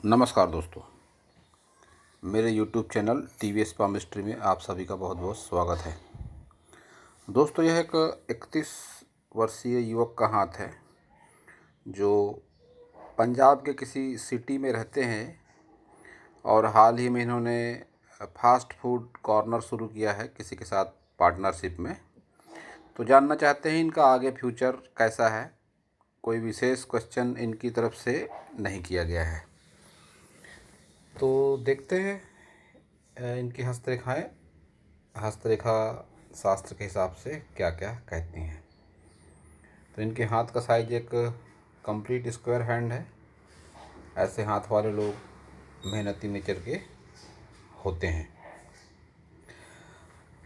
नमस्कार दोस्तों, मेरे YouTube चैनल TVS पा मिस्ट्री में आप सभी का बहुत बहुत स्वागत है। दोस्तों, यह एक 31 वर्षीय युवक का हाथ है जो पंजाब के किसी सिटी में रहते हैं और हाल ही में इन्होंने फास्ट फूड कॉर्नर शुरू किया है किसी के साथ पार्टनरशिप में। तो जानना चाहते हैं इनका आगे फ्यूचर कैसा है। कोई विशेष क्वेश्चन इनकी तरफ से नहीं किया गया है, तो देखते हैं इनकी हस्तरेखा शास्त्र के हिसाब से क्या क्या कहती हैं। तो इनके हाथ का साइज एक कंप्लीट स्क्वायर हैंड है। ऐसे हाथ वाले लोग मेहनती नेचर के होते हैं।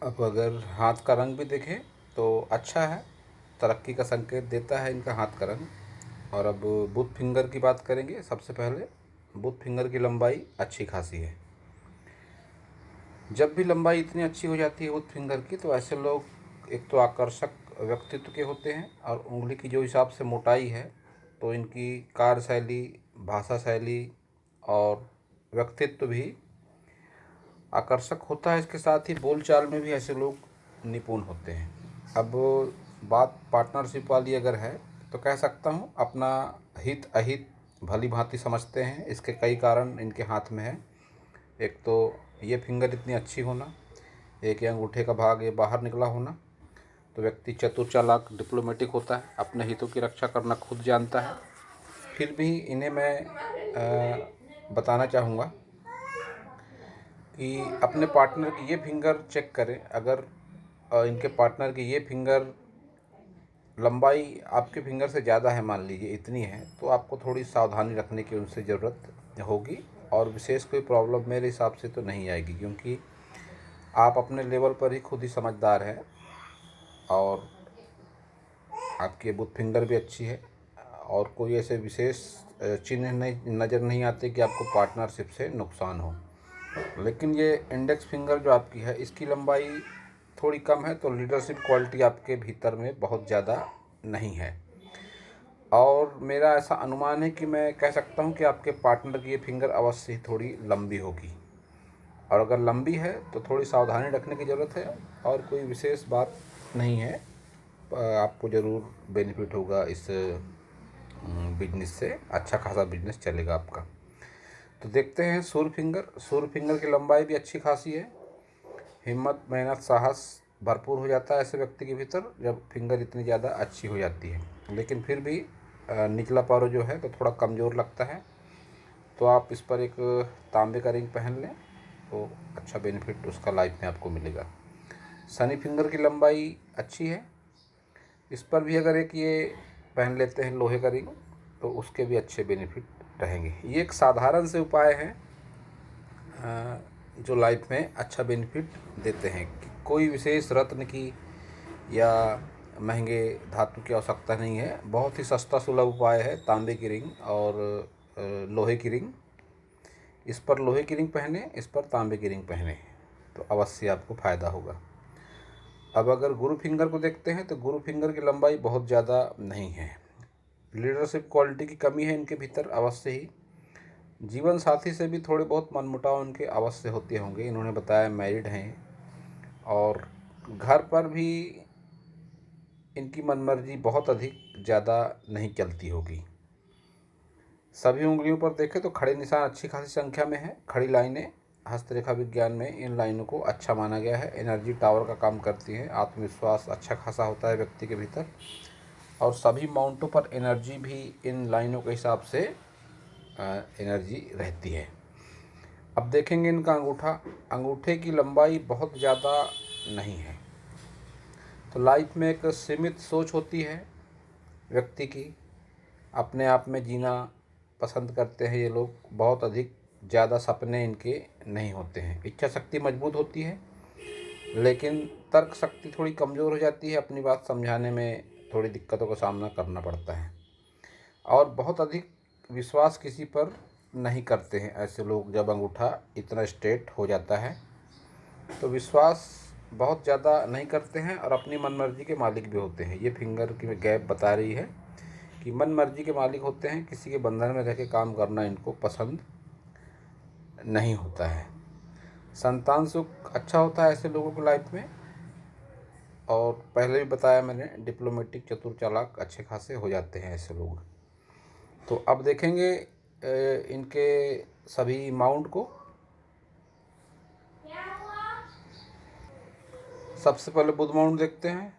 अब अगर हाथ का रंग भी देखें तो अच्छा है, तरक्की का संकेत देता है इनका हाथ का रंग। और अब बुथ फिंगर की बात करेंगे। सबसे पहले बुथ फिंगर की लंबाई अच्छी खासी है। जब भी लंबाई इतनी अच्छी हो जाती है बुथ फिंगर की, तो ऐसे लोग एक तो आकर्षक व्यक्तित्व के होते हैं और उंगली की जो हिसाब से मोटाई है, तो इनकी कार्यशैली, भाषा शैली और व्यक्तित्व भी आकर्षक होता है। इसके साथ ही बोलचाल में भी ऐसे लोग निपुण होते हैं। अब बात पार्टनरशिप वाली अगर है तो कह सकता हूँ अपना हित अहित भली भांति समझते हैं। इसके कई कारण इनके हाथ में है। एक तो ये फिंगर इतनी अच्छी होना, एक ये अंगूठे का भाग ये बाहर निकला होना। तो व्यक्ति चतुर, चालाक, डिप्लोमेटिक होता है, अपने हितों की रक्षा करना खुद जानता है। फिर भी इन्हें मैं बताना चाहूँगा कि अपने पार्टनर की ये फिंगर चेक करें। अगर इनके पार्टनर की ये फिंगर लंबाई आपके फिंगर से ज़्यादा है, मान लीजिए इतनी है, तो आपको थोड़ी सावधानी रखने की उनसे ज़रूरत होगी। और विशेष कोई प्रॉब्लम मेरे हिसाब से तो नहीं आएगी, क्योंकि आप अपने लेवल पर ही खुद ही समझदार हैं और आपकी बुथ फिंगर भी अच्छी है और कोई ऐसे विशेष चिन्ह नहीं नज़र नहीं आते कि आपको पार्टनरशिप से नुकसान हो। लेकिन ये इंडेक्स फिंगर जो आपकी है, इसकी लंबाई थोड़ी कम है, तो लीडरशिप क्वालिटी आपके भीतर में बहुत ज़्यादा नहीं है। और मेरा ऐसा अनुमान है कि मैं कह सकता हूँ कि आपके पार्टनर की ये फिंगर अवश्य ही थोड़ी लंबी होगी। और अगर लंबी है तो थोड़ी सावधानी रखने की ज़रूरत है और कोई विशेष बात नहीं है। आपको ज़रूर बेनिफिट होगा इस बिजनेस से, अच्छा खासा बिजनेस चलेगा आपका। तो देखते हैं सुर फिंगर की लंबाई भी अच्छी खासी है। हिम्मत, मेहनत, साहस भरपूर हो जाता है ऐसे व्यक्ति के भीतर जब फिंगर इतनी ज़्यादा अच्छी हो जाती है। लेकिन फिर भी निचला पैर जो है तो थोड़ा कमज़ोर लगता है। तो आप इस पर एक तांबे का रिंग पहन लें तो अच्छा बेनिफिट उसका लाइफ में आपको मिलेगा। शनि फिंगर की लंबाई अच्छी है। इस पर भी अगर एक ये पहन लेते हैं लोहे का रिंग तो उसके भी अच्छे बेनिफिट रहेंगे। ये एक साधारण से उपाय हैं जो लाइफ में अच्छा बेनिफिट देते हैं। कि कोई विशेष रत्न की या महंगे धातु की आवश्यकता नहीं है। बहुत ही सस्ता सुलभ उपाय है तांबे की रिंग और लोहे की रिंग। इस पर लोहे की रिंग पहने, इस पर तांबे की रिंग पहने, तो अवश्य आपको फ़ायदा होगा। अब अगर गुरु फिंगर को देखते हैं तो गुरु फिंगर की लंबाई बहुत ज़्यादा नहीं है। लीडरशिप क्वालिटी की कमी है इनके भीतर अवश्य ही। जीवन साथी से भी थोड़े बहुत मनमुटाव इनके अवश्य होते होंगे। इन्होंने बताया मैरिड हैं और घर पर भी इनकी मनमर्जी बहुत अधिक ज़्यादा नहीं चलती होगी। सभी उंगलियों पर देखें तो खड़े निशान अच्छी खासी संख्या में है। खड़ी लाइनें हस्तरेखा विज्ञान में इन लाइनों को अच्छा माना गया है। एनर्जी टावर का काम करती है। आत्मविश्वास अच्छा खासा होता है व्यक्ति के भीतर और सभी माउंटों पर एनर्जी भी इन लाइनों के हिसाब से एनर्जी रहती है। अब देखेंगे इनका अंगूठे की लंबाई बहुत ज़्यादा नहीं है। तो लाइफ में एक सीमित सोच होती है व्यक्ति की। अपने आप में जीना पसंद करते हैं ये लोग। बहुत अधिक ज़्यादा सपने इनके नहीं होते हैं। इच्छा शक्ति मजबूत होती है, लेकिन तर्क शक्ति थोड़ी कमज़ोर हो जाती है। अपनी बात समझाने में थोड़ी दिक्कतों का सामना करना पड़ता है और बहुत अधिक विश्वास किसी पर नहीं करते हैं ऐसे लोग। जब अंगूठा इतना स्ट्रेट हो जाता है तो विश्वास बहुत ज़्यादा नहीं करते हैं और अपनी मनमर्जी के मालिक भी होते हैं। ये फिंगर की गैप बता रही है कि मन मर्जी के मालिक होते हैं। किसी के बंधन में रह के काम करना इनको पसंद नहीं होता है। संतान सुख अच्छा होता है ऐसे लोगों की लाइफ में, और पहले भी बताया मैंने, डिप्लोमेटिक चतुर चालाक अच्छे खासे हो जाते हैं ऐसे लोग। तो अब देखेंगे इनके सभी माउंट को। सबसे पहले बुध माउंट देखते हैं।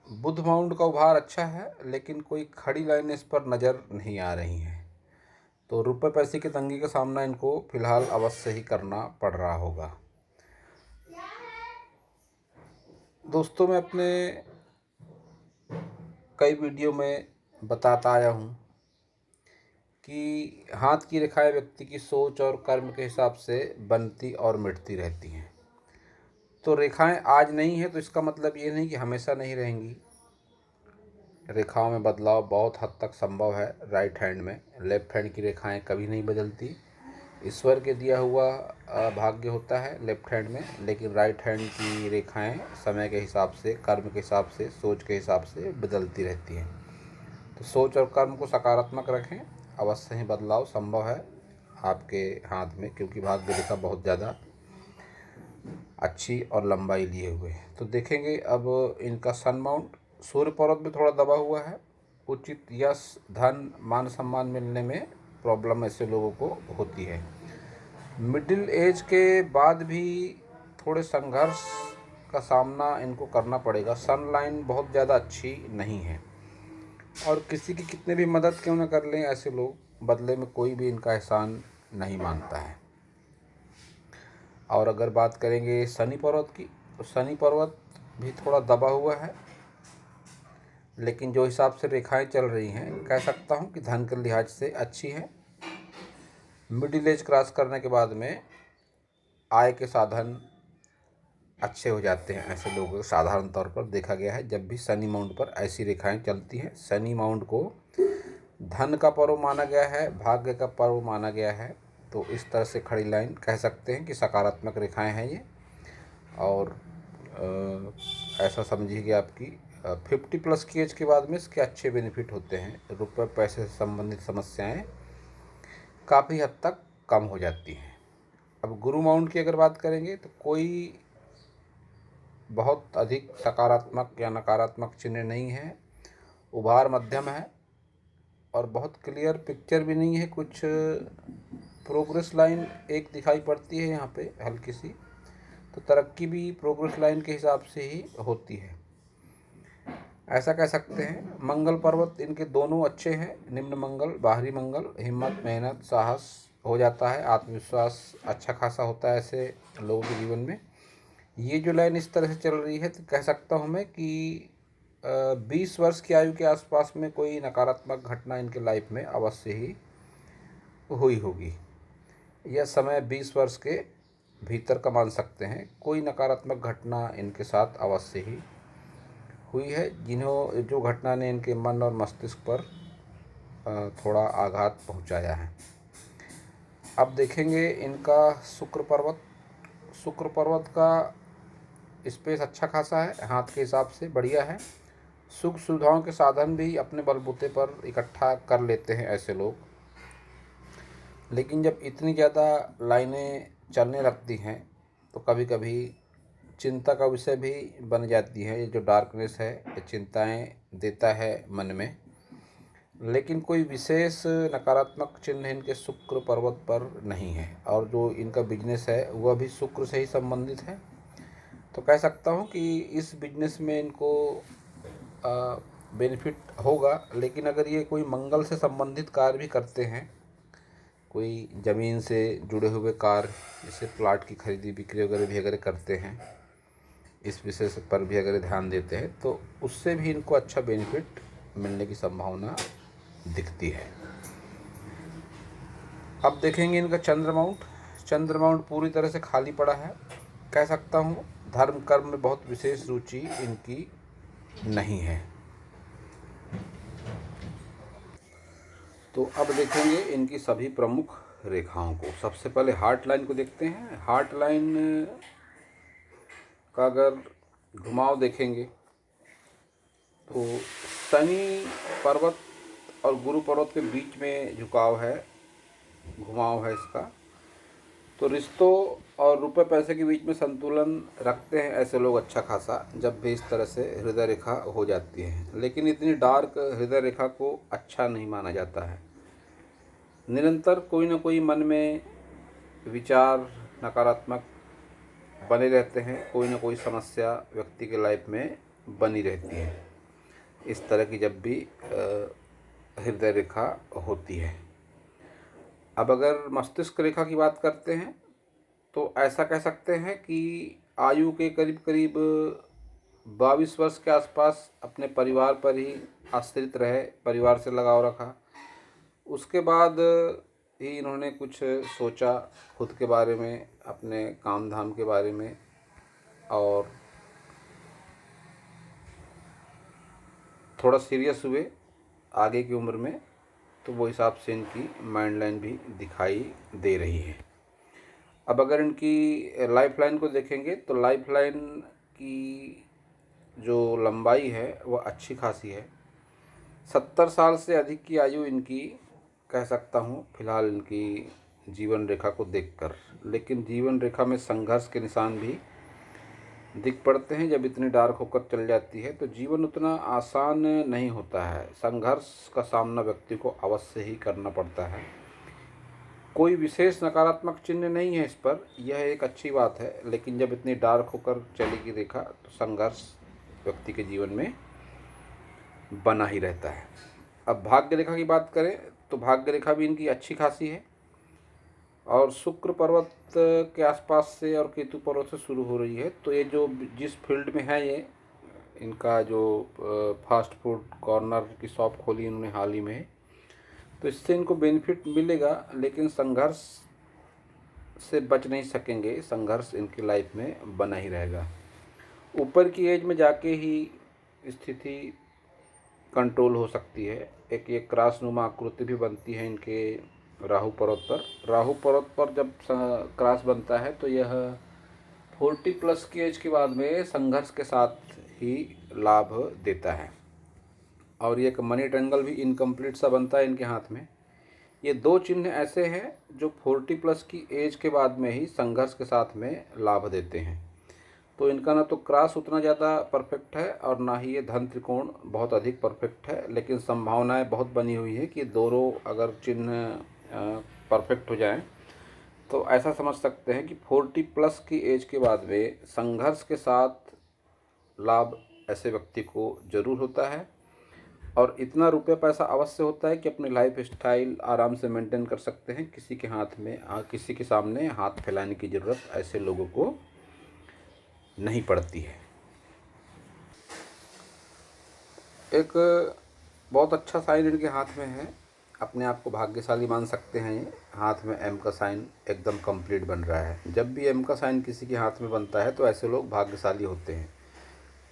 बुध माउंट का उभार अच्छा है, लेकिन कोई खड़ी लाइन इस पर नज़र नहीं आ रही है, तो रुपए पैसे की तंगी का सामना इनको फिलहाल अवश्य ही करना पड़ रहा होगा। दोस्तों, मैं अपने कई वीडियो में बताता आया हूँ कि हाथ की रेखाएं व्यक्ति की सोच और कर्म के हिसाब से बनती और मिटती रहती हैं। तो रेखाएं आज नहीं है तो इसका मतलब ये नहीं कि हमेशा नहीं रहेंगी। रेखाओं में बदलाव बहुत हद तक संभव है राइट हैंड में। लेफ्ट हैंड की रेखाएं कभी नहीं बदलती। ईश्वर के दिया हुआ भाग्य होता है लेफ्ट हैंड में, लेकिन राइट हैंड की रेखाएं समय के हिसाब से, कर्म के हिसाब से, सोच के हिसाब से बदलती रहती हैं। तो सोच और कर्म को सकारात्मक रखें, अवश्य ही बदलाव संभव है आपके हाथ में, क्योंकि भाग्य रेखा बहुत ज़्यादा अच्छी और लंबाई लिए हुए है। तो देखेंगे अब इनका सन माउंट। सूर्य पर्वत में थोड़ा दबा हुआ है। उचित यश, धन, मान सम्मान मिलने में प्रॉब्लम ऐसे लोगों को होती है। मिडिल एज के बाद भी थोड़े संघर्ष का सामना इनको करना पड़ेगा। सन लाइन बहुत ज़्यादा अच्छी नहीं है, और किसी की कितने भी मदद क्यों न कर लें ऐसे लोग, बदले में कोई भी इनका एहसान नहीं मानता है। और अगर बात करेंगे शनि पर्वत की, तो शनि पर्वत भी थोड़ा दबा हुआ है, लेकिन जो हिसाब से रेखाएं चल रही हैं, कह सकता हूं कि धन के लिहाज से अच्छी है। मिडिल एज क्रॉस करने के बाद में आय के साधन अच्छे हो जाते हैं ऐसे लोगों को। साधारण तौर पर देखा गया है, जब भी शनि माउंट पर ऐसी रेखाएं चलती हैं। शनि माउंट को धन का पर्व माना गया है, भाग्य का पर्व माना गया है। तो इस तरह से खड़ी लाइन कह सकते हैं कि सकारात्मक रेखाएं हैं ये। और ऐसा समझिए कि आपकी 50+ की एज के बाद में इसके अच्छे बेनिफिट होते हैं। रुपये पैसे से संबंधित समस्याएं काफ़ी हद तक कम हो जाती हैं। अब गुरु माउंट की अगर बात करेंगे, तो कोई बहुत अधिक सकारात्मक या नकारात्मक चिन्ह नहीं है। उभार मध्यम है, और बहुत क्लियर पिक्चर भी नहीं है। कुछ प्रोग्रेस लाइन एक दिखाई पड़ती है यहाँ पे हल्की सी। तो तरक्की भी प्रोग्रेस लाइन के हिसाब से ही होती है, ऐसा कह सकते हैं। मंगल पर्वत इनके दोनों अच्छे हैं। निम्न मंगल, बाहरी मंगल, हिम्मत, मेहनत, साहस हो जाता है, आत्मविश्वास अच्छा खासा होता है ऐसे लोगों के जीवन में। ये जो लाइन इस तरह से चल रही है, तो कह सकता हूँ मैं कि 20 वर्ष की आयु के आसपास में कोई नकारात्मक घटना इनके लाइफ में अवश्य ही हुई होगी। यह समय 20 वर्ष के भीतर का मान सकते हैं। कोई नकारात्मक घटना इनके साथ अवश्य ही हुई है, जो घटना ने इनके मन और मस्तिष्क पर थोड़ा आघात पहुंचाया है। अब देखेंगे इनका शुक्र पर्वत। शुक्र पर्वत का स्पेस अच्छा खासा है, हाथ के हिसाब से बढ़िया है। सुख सुविधाओं के साधन भी अपने बलबूते पर इकट्ठा कर लेते हैं ऐसे लोग, लेकिन जब इतनी ज़्यादा लाइनें चलने लगती हैं तो कभी कभी चिंता का विषय भी बन जाती है। ये जो डार्कनेस है, ये चिंताएं देता है मन में, लेकिन कोई विशेष नकारात्मक चिन्ह इनके शुक्र पर्वत पर नहीं है। और जो इनका बिजनेस है वह भी शुक्र से ही संबंधित है। तो कह सकता हूँ कि इस बिजनेस में इनको बेनिफिट होगा। लेकिन अगर ये कोई मंगल से संबंधित कार्य भी करते हैं, कोई ज़मीन से जुड़े हुए कार्य, जैसे प्लाट की खरीदी बिक्री वगैरह भी अगर करते हैं, इस विषय पर भी अगर ध्यान देते हैं, तो उससे भी इनको अच्छा बेनिफिट मिलने की संभावना दिखती है। अब देखेंगे इनका चंद्र माउंट। चंद्र माउंट पूरी तरह से खाली पड़ा है। कह सकता हूँ धर्म कर्म में बहुत विशेष रुचि इनकी नहीं है। तो अब देखेंगे इनकी सभी प्रमुख रेखाओं को। सबसे पहले हार्ट लाइन को देखते हैं। हार्ट लाइन का अगर घुमाव देखेंगे, तो शनि पर्वत और गुरु पर्वत के बीच में झुकाव है, घुमाव है इसका। तो रिश्तों और रुपए पैसे के बीच में संतुलन रखते हैं ऐसे लोग अच्छा खासा, जब भी इस तरह से हृदय रेखा हो जाती है। लेकिन इतनी डार्क हृदय रेखा को अच्छा नहीं माना जाता है। निरंतर कोई ना कोई मन में विचार नकारात्मक बने रहते हैं, कोई ना कोई समस्या व्यक्ति के लाइफ में बनी रहती है इस तरह की जब भी हृदय रेखा होती है। अब अगर मस्तिष्क रेखा की बात करते हैं तो ऐसा कह सकते हैं कि आयु के करीब करीब 22 वर्ष के आसपास अपने परिवार पर ही आश्रित रहे, परिवार से लगाव रखा। उसके बाद ही इन्होंने कुछ सोचा खुद के बारे में, अपने काम धाम के बारे में, और थोड़ा सीरियस हुए आगे की उम्र में, तो वो हिसाब से इनकी माइंड लाइन भी दिखाई दे रही है। अब अगर इनकी लाइफ लाइन को देखेंगे तो लाइफ लाइन की जो लंबाई है वह अच्छी खासी है। 70 साल से अधिक की आयु इनकी कह सकता हूँ फिलहाल इनकी जीवन रेखा को देखकर। लेकिन जीवन रेखा में संघर्ष के निशान भी दिख पड़ते हैं। जब इतनी डार्क होकर चल जाती है तो जीवन उतना आसान नहीं होता है। संघर्ष का सामना व्यक्ति को अवश्य ही करना पड़ता है। कोई विशेष नकारात्मक चिन्ह नहीं है इस पर, यह एक अच्छी बात है। लेकिन जब इतनी डार्क होकर चलेगी रेखा तो संघर्ष व्यक्ति के जीवन में बना ही रहता है। अब भाग्य रेखा की बात करें तो भाग्य रेखा भी इनकी अच्छी खासी है और शुक्र पर्वत के आसपास से और केतु पर्वत से शुरू हो रही है। तो ये जो जिस फील्ड में है, ये इनका जो फास्ट फूड कॉर्नर की शॉप खोली इन्होंने हाल ही में, तो इससे इनको बेनिफिट मिलेगा। लेकिन संघर्ष से बच नहीं सकेंगे, संघर्ष इनकी लाइफ में बना ही रहेगा। ऊपर की एज में जाके ही स्थिति कंट्रोल हो सकती है। एक ये क्रॉसनुमा आकृति भी बनती है इनके राहु पर्वत पर। राहु पर्वत पर जब क्रॉस बनता है तो यह 40 प्लस की एज के बाद में संघर्ष के साथ ही लाभ देता है। और ये एक मनी ट्रायंगल भी इनकम्प्लीट सा बनता है इनके हाथ में। ये दो चिन्ह ऐसे हैं जो 40 प्लस की एज के बाद में ही संघर्ष के साथ में लाभ देते हैं। तो इनका ना तो क्रॉस उतना ज़्यादा परफेक्ट है और ना ही ये धन त्रिकोण बहुत अधिक परफेक्ट है। लेकिन संभावनाएं बहुत बनी हुई है कि दोनों अगर चिन्ह परफेक्ट हो जाएं तो ऐसा समझ सकते हैं कि 40 प्लस की एज के बाद में संघर्ष के साथ लाभ ऐसे व्यक्ति को ज़रूर होता है। और इतना रुपये पैसा अवश्य होता है कि अपनी लाइफ स्टाइल आराम से मेंटेन कर सकते हैं। किसी के हाथ में किसी के सामने हाथ फैलाने की ज़रूरत ऐसे लोगों को नहीं पड़ती है। एक बहुत अच्छा साइन इनके हाथ में है, अपने आप को भाग्यशाली मान सकते हैं। ये हाथ में एम का साइन एकदम कंप्लीट बन रहा है। जब भी एम का साइन किसी के हाथ में बनता है तो ऐसे लोग भाग्यशाली होते हैं।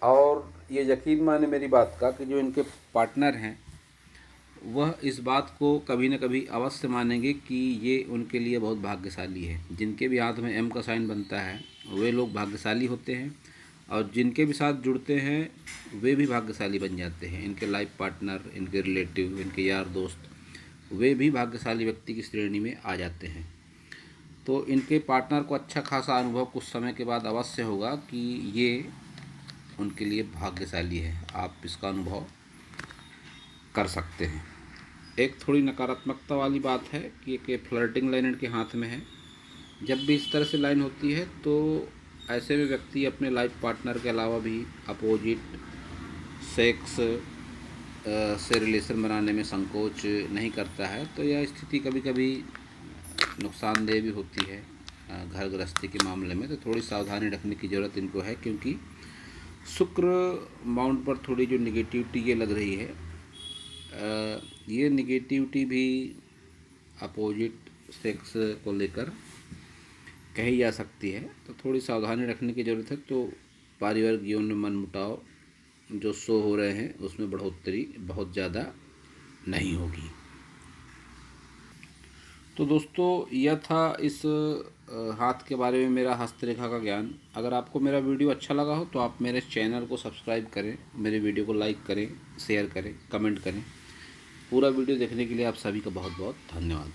और ये यकीन माने मेरी बात का कि जो इनके पार्टनर हैं वह इस बात को कभी न कभी अवश्य मानेंगे कि ये उनके लिए बहुत भाग्यशाली है। जिनके भी हाथ में एम का साइन बनता है वे लोग भाग्यशाली होते हैं, और जिनके भी साथ जुड़ते हैं वे भी भाग्यशाली बन जाते हैं। इनके लाइफ पार्टनर, इनके रिलेटिव, इनके यार दोस्त, वे भी भाग्यशाली व्यक्ति की श्रेणी में आ जाते हैं। तो इनके पार्टनर को अच्छा खासा अनुभव कुछ समय के बाद अवश्य होगा कि ये उनके लिए भाग्यशाली है। आप इसका अनुभव कर सकते हैं। एक थोड़ी नकारात्मकता वाली बात है कि एक फ्लर्टिंग लाइन इनके हाथ में है। जब भी इस तरह से लाइन होती है तो ऐसे में व्यक्ति अपने लाइफ पार्टनर के अलावा भी अपोजिट सेक्स से रिलेशन बनाने में संकोच नहीं करता है। तो यह स्थिति कभी कभी नुकसानदेह भी होती है घर गृहस्थी के मामले में। तो थोड़ी सावधानी रखने की ज़रूरत इनको है, क्योंकि शुक्र माउंट पर थोड़ी जो निगेटिविटी ये लग रही है, ये निगेटिविटी भी अपोजिट सेक्स को लेकर कही जा सकती है। तो थोड़ी सावधानी रखने की ज़रूरत है। तो पारिवारिक जीवन में मनमुटाव जो शो हो रहे हैं उसमें बढ़ोतरी बहुत ज़्यादा नहीं होगी। तो दोस्तों यह था इस हाथ के बारे में मेरा हस्तरेखा का ज्ञान। अगर आपको मेरा वीडियो अच्छा लगा हो तो आप मेरे चैनल को सब्सक्राइब करें, मेरे वीडियो को लाइक करें, शेयर करें, कमेंट करें। पूरा वीडियो देखने के लिए आप सभी का बहुत बहुत धन्यवाद।